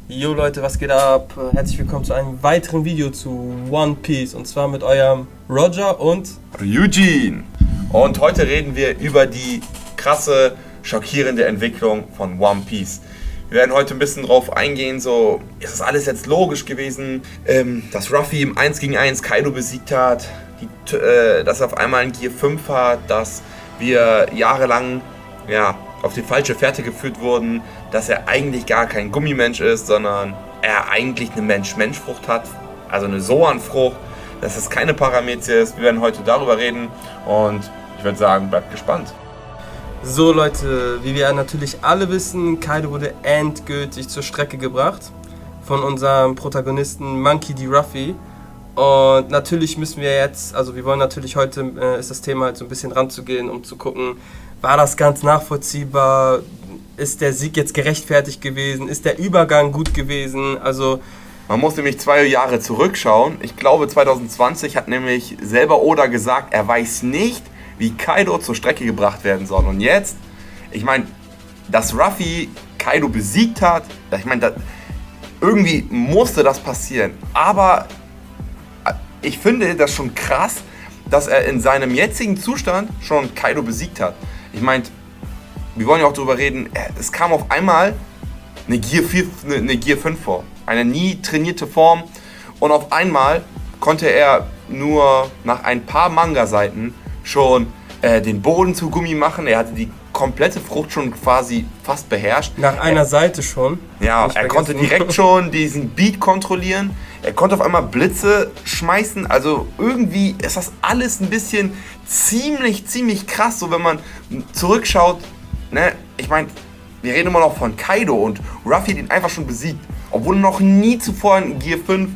Jo Leute, was geht ab? Herzlich willkommen zu einem weiteren Video zu One Piece und zwar mit eurem Roger und Eugene. Und heute reden wir über die krasse, schockierende Entwicklung von One Piece. Wir werden heute ein bisschen drauf eingehen, so ist das alles jetzt logisch gewesen, dass Ruffy im 1 gegen 1 Kaido besiegt hat, dass er auf einmal ein Gear 5 hat, dass wir jahrelang auf die falsche Fährte geführt wurden, dass er eigentlich gar kein Gummimensch ist, sondern er eigentlich eine Mensch-Mensch-Frucht hat, also eine Zoan-Frucht, dass es keine Parameter ist. Wir werden heute darüber reden und ich würde sagen, bleibt gespannt. So Leute, wie wir natürlich alle wissen, Kaido wurde endgültig zur Strecke gebracht von unserem Protagonisten Monkey D. Ruffy. Und natürlich müssen wir jetzt, also wir wollen natürlich heute, ist das Thema halt so ein bisschen ranzugehen, um zu gucken, war das ganz nachvollziehbar, ist der Sieg jetzt gerechtfertigt gewesen, ist der Übergang gut gewesen, also... Man muss nämlich 2 Jahre zurückschauen. Ich glaube 2020 hat nämlich selber Oda gesagt, er weiß nicht, wie Kaido zur Strecke gebracht werden soll. Und jetzt, ich meine, dass Ruffy Kaido besiegt hat, ich meine, irgendwie musste das passieren. Aber ich finde das schon krass, dass er in seinem jetzigen Zustand schon Kaido besiegt hat. Ich meine, wir wollen ja auch darüber reden, es kam auf einmal eine Gear 5 vor. Eine nie trainierte Form. Und auf einmal konnte er nur nach ein paar Manga-Seiten schon den Boden zu Gummi machen. Er hatte die komplette Frucht schon quasi fast beherrscht. Nach einer Seite schon. Ja, er konnte direkt schon diesen Beat kontrollieren. Er konnte auf einmal Blitze schmeißen. Also irgendwie ist das alles ein bisschen ziemlich krass. So wenn man zurückschaut, ne? Ich meine, wir reden immer noch von Kaido und Ruffy hat ihn einfach schon besiegt. Obwohl er noch nie zuvor in Gear 5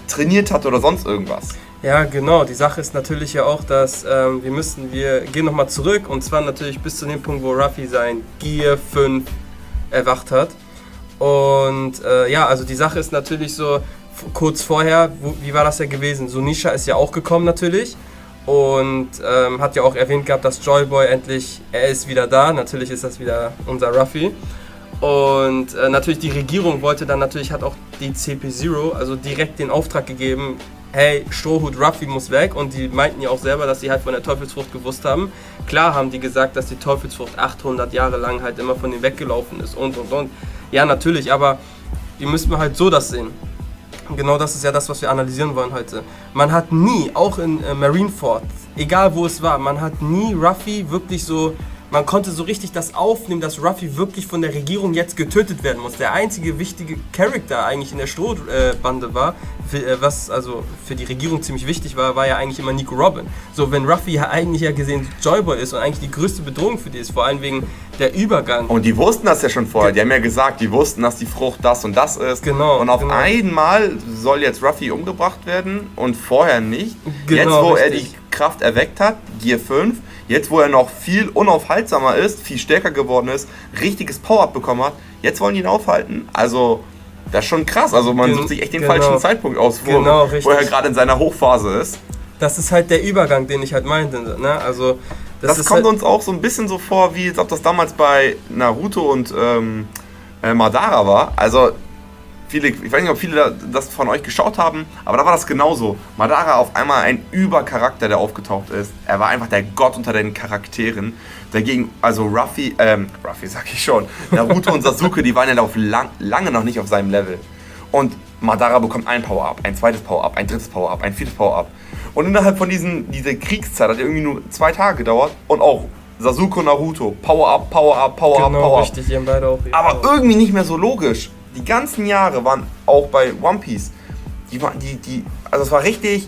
trainiert hat oder sonst irgendwas. Ja, genau. Die Sache ist natürlich ja auch, dass wir gehen nochmal zurück und zwar natürlich bis zu dem Punkt, wo Ruffy sein Gear 5 erwacht hat. Und also die Sache ist natürlich so, kurz vorher, wie war das ja gewesen? Zunisha ist ja auch gekommen natürlich und hat ja auch erwähnt gehabt, dass Joy Boy endlich, er ist wieder da. Natürlich ist das wieder unser Ruffy. Und natürlich die Regierung hat auch die CP0, also direkt den Auftrag gegeben, hey, Strohhut Ruffy muss weg, und die meinten ja auch selber, dass sie halt von der Teufelsfrucht gewusst haben. Klar haben die gesagt, dass die Teufelsfrucht 800 Jahre lang halt immer von denen weggelaufen ist und. Ja, natürlich, aber wir müssen halt so das sehen. Genau das ist ja das, was wir analysieren wollen heute. Man hat nie, auch in Marineford, egal wo es war, man hat nie Ruffy wirklich so... Man konnte so richtig das aufnehmen, dass Ruffy wirklich von der Regierung jetzt getötet werden muss. Der einzige wichtige Charakter eigentlich in der Strohbande war, was also für die Regierung ziemlich wichtig war ja eigentlich immer Nico Robin. So, wenn Ruffy ja eigentlich ja gesehen Joy Boy ist und eigentlich die größte Bedrohung für die ist, vor allem wegen der Übergang. Und die wussten das ja schon vorher, die haben ja gesagt, die wussten, dass die Frucht das und das ist. Genau. Und auf einmal soll jetzt Ruffy umgebracht werden und vorher nicht. Genau, jetzt, wo richtig. er die Kraft erweckt hat, Gear 5, jetzt, wo er noch viel unaufhaltsamer ist, viel stärker geworden ist, richtiges Power-Up bekommen hat, jetzt wollen die ihn aufhalten. Also, das ist schon krass. Also, man sucht sich echt den falschen Zeitpunkt aus, wo er gerade in seiner Hochphase ist. Das ist halt der Übergang, den ich halt meinte. Ne? Also, das kommt uns auch so ein bisschen so vor, wie als ob das damals bei Naruto und Madara war. Also, ich weiß nicht, ob viele das von euch geschaut haben, aber da war das genauso. Madara auf einmal ein Übercharakter, der aufgetaucht ist. Er war einfach der Gott unter den Charakteren. Dagegen, also Ruffy sag ich schon, Naruto und Sasuke, die waren ja lange noch nicht auf seinem Level. Und Madara bekommt ein Power-Up, ein zweites Power-Up, ein drittes Power-Up, ein viertes Power-Up. Und innerhalb von dieser Kriegszeit hat irgendwie nur 2 Tage gedauert und auch Sasuke und Naruto, Power-Up, Power-Up, Power-Up, genau, Power-Up. Richtig, die haben beide auch. Aber irgendwie nicht mehr so logisch. Die ganzen Jahre waren auch bei One Piece, also es war richtig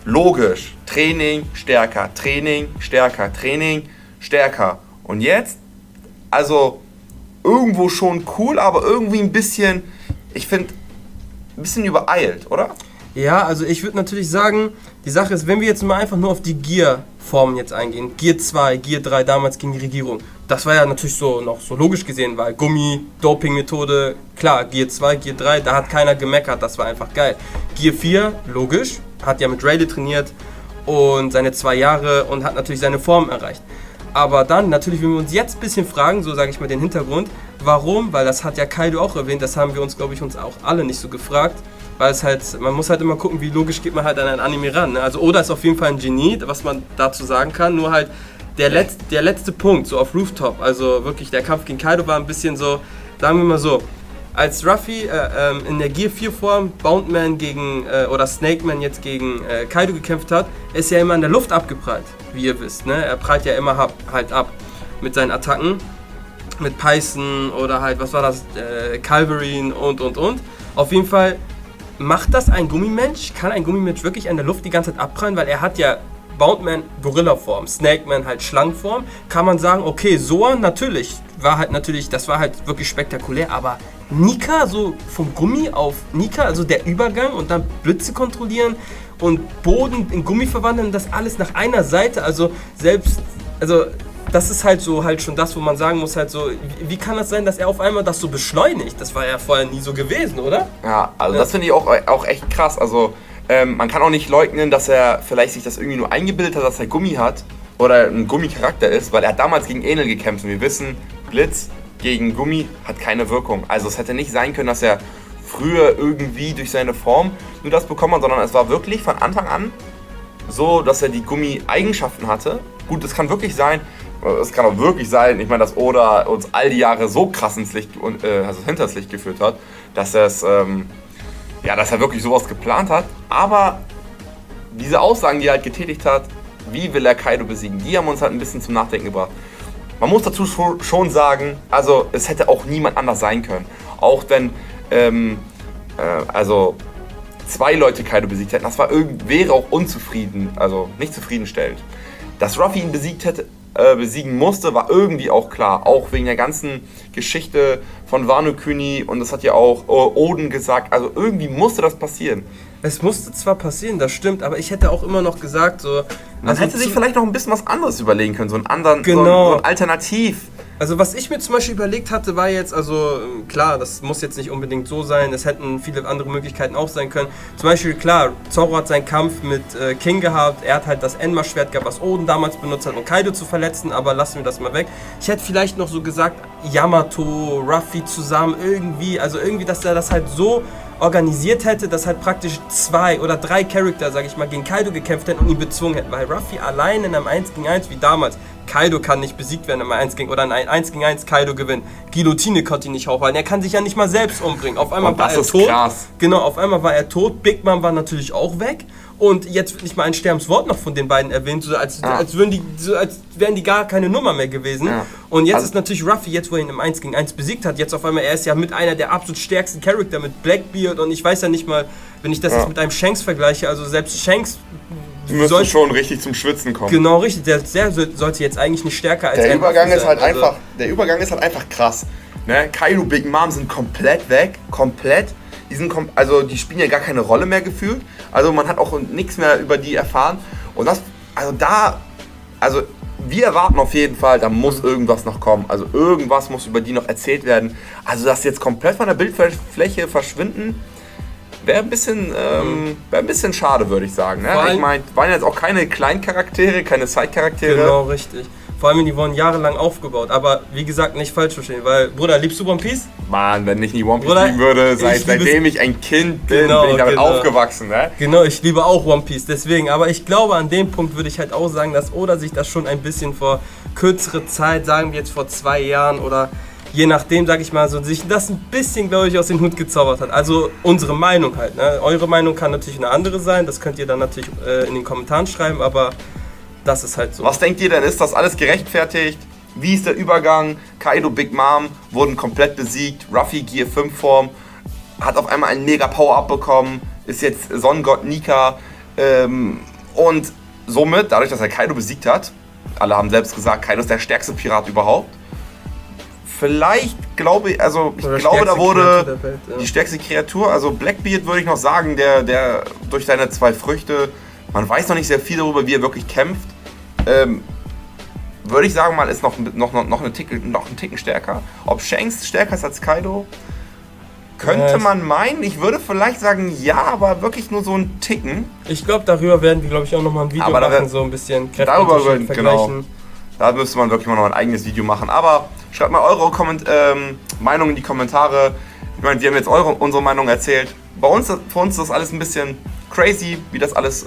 logisch. Training, stärker, Training, stärker, Training, stärker. Und jetzt, also irgendwo schon cool, aber irgendwie ein bisschen, ich finde, ein bisschen übereilt, oder? Ja, also ich würde natürlich sagen, die Sache ist, wenn wir jetzt mal einfach nur auf die Gear-Formen jetzt eingehen, Gear 2, Gear 3 damals gegen die Regierung, das war ja natürlich so noch so logisch gesehen, weil Gummi, Doping-Methode, klar, Gear 2, Gear 3, da hat keiner gemeckert, das war einfach geil. Gear 4, logisch, hat ja mit Rayleigh trainiert und seine 2 Jahre und hat natürlich seine Form erreicht. Aber dann, natürlich, wenn wir uns jetzt ein bisschen fragen, so sage ich mal den Hintergrund, Warum? Weil das hat ja Kaido auch erwähnt, das haben wir uns, glaube ich, uns auch alle nicht so gefragt. Weil es halt, man muss halt immer gucken, wie logisch geht man halt an ein Anime ran. Ne? Also Oda ist auf jeden Fall ein Genie, was man dazu sagen kann. Nur halt der letzte Punkt, so auf Rooftop, also wirklich der Kampf gegen Kaido war ein bisschen so, sagen wir mal so, als Ruffy in der Gear 4 Form Boundman gegen, oder Snakeman jetzt gegen Kaido gekämpft hat, ist ja immer in der Luft abgeprallt, wie ihr wisst. Ne? Er prallt ja immer halt ab mit seinen Attacken, mit Python oder halt, was war das, Calverine und. Auf jeden Fall macht das ein Gummimensch, kann ein Gummimensch wirklich in der Luft die ganze Zeit abprallen, weil er hat ja Boundman Gorilla-Form, Snakeman halt Schlangenform, kann man sagen, okay, Zoan natürlich, das war halt wirklich spektakulär, aber Nika, so vom Gummi auf Nika, also der Übergang und dann Blitze kontrollieren und Boden in Gummi verwandeln, das alles nach einer Seite, also das ist halt so halt schon das, wo man sagen muss, halt so, wie kann das sein, dass er auf einmal das so beschleunigt? Das war ja vorher nie so gewesen, oder? Ja, also das finde ich auch echt krass. Also man kann auch nicht leugnen, dass er vielleicht sich das irgendwie nur eingebildet hat, dass er Gummi hat oder ein Gummicharakter ist, weil er hat damals gegen Enel gekämpft und wir wissen, Blitz gegen Gummi hat keine Wirkung. Also es hätte nicht sein können, dass er früher irgendwie durch seine Form nur das bekommen hat, sondern es war wirklich von Anfang an so, dass er die Gummi-Eigenschaften hatte. Gut, es kann wirklich sein, es kann auch wirklich sein, ich meine, dass Oda uns all die Jahre so krass ins Licht, also hinters Licht geführt hat, dass dass er wirklich sowas geplant hat. Aber diese Aussagen, die er halt getätigt hat, wie will er Kaido besiegen, die haben uns halt ein bisschen zum Nachdenken gebracht. Man muss dazu schon sagen, also es hätte auch niemand anders sein können. Auch wenn, zwei Leute Kaido besiegt hätten, das wäre auch nicht zufriedenstellend. Dass Ruffy ihn besiegen musste, war irgendwie auch klar. Auch wegen der ganzen Geschichte von Wano Kuni und das hat ja auch Oden gesagt. Also irgendwie musste das passieren. Es musste zwar passieren, das stimmt, aber ich hätte auch immer noch gesagt, so... Man hätte sich vielleicht noch ein bisschen was anderes überlegen können, so ein Alternativ. Also was ich mir zum Beispiel überlegt hatte, war jetzt, also klar, das muss jetzt nicht unbedingt so sein, es hätten viele andere Möglichkeiten auch sein können. Zum Beispiel, klar, Zoro hat seinen Kampf mit King gehabt, er hat halt das Enma-Schwert gehabt, was Oden damals benutzt hat, um Kaido zu verletzen, aber lassen wir das mal weg. Ich hätte vielleicht noch so gesagt, Yamato, Ruffy zusammen irgendwie, dass er das halt so organisiert hätte, dass halt praktisch 2 oder 3 Charakter, sag ich mal, gegen Kaido gekämpft hätten und ihn bezwungen hätten, weil Ruffy allein in einem 1 gegen 1 wie damals, Kaido kann nicht besiegt werden in einem 1 gegen 1 gegen 1 Kaido gewinnt. Guillotine konnte ihn nicht aufhalten, er kann sich ja nicht mal selbst umbringen. Auf einmal war er tot. Krass. Genau, auf einmal war er tot, Big Mom war natürlich auch weg. Und jetzt wird nicht mal ein Sterbenswort noch von den beiden erwähnt, als wären die gar keine Nummer mehr gewesen. Ja. Und jetzt ist natürlich Ruffy, jetzt wo er ihn im 1 gegen 1 besiegt hat, jetzt auf einmal, er ist ja mit einer der absolut stärksten Charakter mit Blackbeard und ich weiß ja nicht mal, wenn ich das jetzt mit einem Shanks vergleiche, also selbst Shanks müsste schon richtig zum Schwitzen kommen. Genau, richtig, der sollte jetzt eigentlich nicht stärker als der Übergang ist halt einfach, der Übergang ist halt einfach krass. Ne? Kaido, Big Mom sind komplett weg, komplett. Die spielen ja gar keine Rolle mehr gefühlt. Also man hat auch nichts mehr über die erfahren. Und wir erwarten auf jeden Fall, da muss irgendwas noch kommen. Also irgendwas muss über die noch erzählt werden. Also dass jetzt komplett von der Bildfläche verschwinden, wäre ein bisschen schade, würde ich sagen. Ne? Ich meine, waren jetzt auch keine Kleincharaktere, keine Side-Charaktere. Genau, richtig. Vor allem, die wurden jahrelang aufgebaut. Aber wie gesagt, nicht falsch verstehen, weil, Bruder, liebst du One Piece? Mann, wenn ich nie One Piece lieben würde, seitdem ich ein Kind bin, bin ich damit aufgewachsen. Ne? Genau, ich liebe auch One Piece, deswegen. Aber ich glaube, an dem Punkt würde ich halt auch sagen, dass Oda sich das schon ein bisschen vor kürzere Zeit, sagen wir jetzt vor 2 Jahren oder je nachdem, sag ich mal, so sich das ein bisschen, glaube ich, aus dem Hut gezaubert hat. Also unsere Meinung halt. Ne? Eure Meinung kann natürlich eine andere sein, das könnt ihr dann natürlich in den Kommentaren schreiben, aber das ist halt so. Was denkt ihr denn? Ist das alles gerechtfertigt? Wie ist der Übergang? Kaido, Big Mom wurden komplett besiegt. Ruffy, Gear 5 Form, hat auf einmal einen mega Power-Up bekommen. Ist jetzt Sonnengott Nika. Und somit, dadurch, dass er Kaido besiegt hat, alle haben selbst gesagt, Kaido ist der stärkste Pirat überhaupt. Vielleicht da wurde die stärkste Kreatur, also Blackbeard würde ich noch sagen, der durch seine 2 Früchte, man weiß noch nicht sehr viel darüber, wie er wirklich kämpft. Würde ich sagen, mal ist noch einen Ticken stärker. Ob Shanks stärker ist als Kaido, könnte man meinen. Ich würde vielleicht sagen, ja, aber wirklich nur so einen Ticken. Ich glaube, darüber werden wir, glaube ich, auch nochmal ein Video machen, so ein bisschen kräftig vergleichen. Genau. Da müsste man wirklich mal noch ein eigenes Video machen. Aber schreibt mal eure Meinung in die Kommentare. Ich meine, wir haben jetzt unsere Meinung erzählt. Für uns ist das alles ein bisschen crazy, wie das alles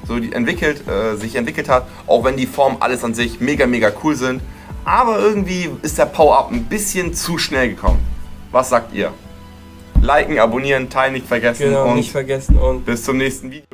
sich entwickelt hat. Auch wenn die Formen alles an sich mega, mega cool sind. Aber irgendwie ist der Power-Up ein bisschen zu schnell gekommen. Was sagt ihr? Liken, abonnieren, teilen nicht vergessen. Genau, nicht vergessen und bis zum nächsten Video.